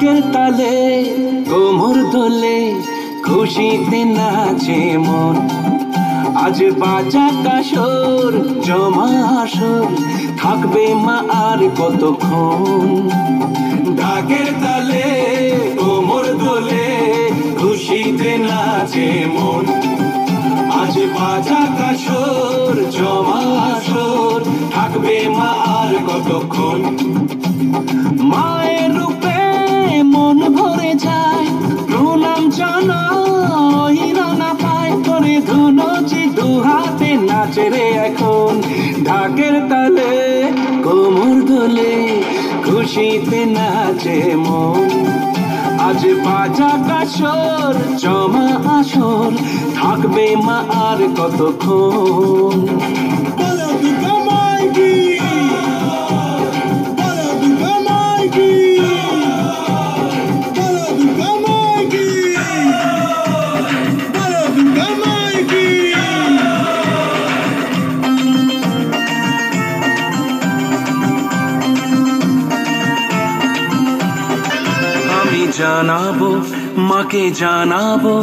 ঢাকের তালে কোমর দোলে খুশিতে নাচে মন আজ বাজা কাসর জমা আসর থাকবে মা আর কতক্ষণ ঢাকের তালে কোমর দোলে খুশিতে নাচে মন আজ বাজা কাসর জমা আসর থাকবে মা আর কতক্ষণ মায়ের রূপে মন ভরে যায় প্রণাম জানাই রানা পায় করে ধুনুচি দু হাতে নাচে রে এখন ঢাকের তালে কোমর দোলে খুশিতে নাচে মন আজ বাজা কাসর জমা আসর থাকবে মা আর কতক্ষণ জানাবো মাকে জানাবো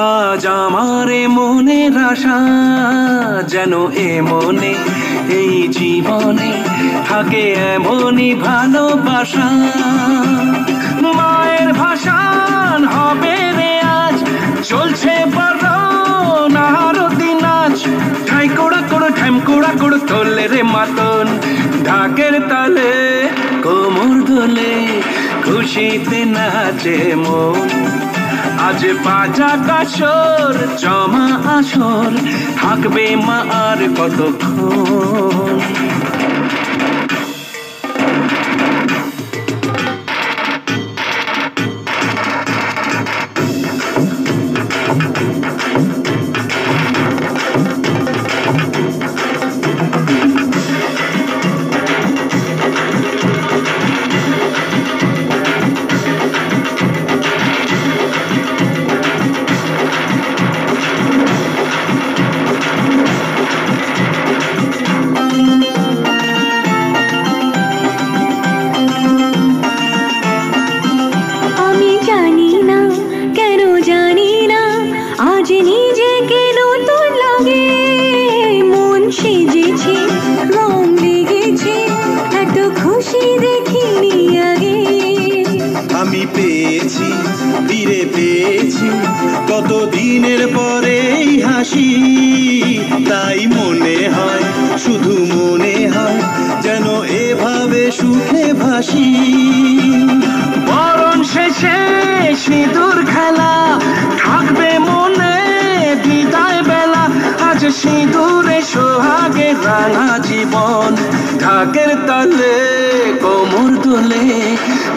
আজ আমারে মনের আশা যেন এ মনে এই জীবনে থাকে এমনই ভালোবাসা মায়ের ভাষান হবে রে আজ চলছে বারণ আরতি নাচ ঠাই কোড়া কোড়ো ঠাইম কোড়া কোড়ো তোলে রে মাতন ঢাকের তালে কোমর দোলে খুশিতে নাচে মন আজ বাজা কাসর জমা আসর থাকবে মা আর কতক্ষণ ফিরে পেয়েছি কত দিনের পরে হাসি তাই মনে হয় শুধু মনে হয় যেন এভাবে সুখে ভাসি বরণ শেষে সিঁদুর খেলা থাকবে মনে বিদায় বেলা আজ সিঁদুরে সোহাগে রাঙা জীবন ঢাকের তালে কোমর দোলে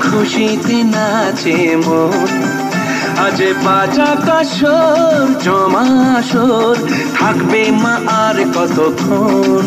খুশিতে নাচে মন আজ বাজা কাসর জমা আসর থাকবে মা আর কতক্ষণ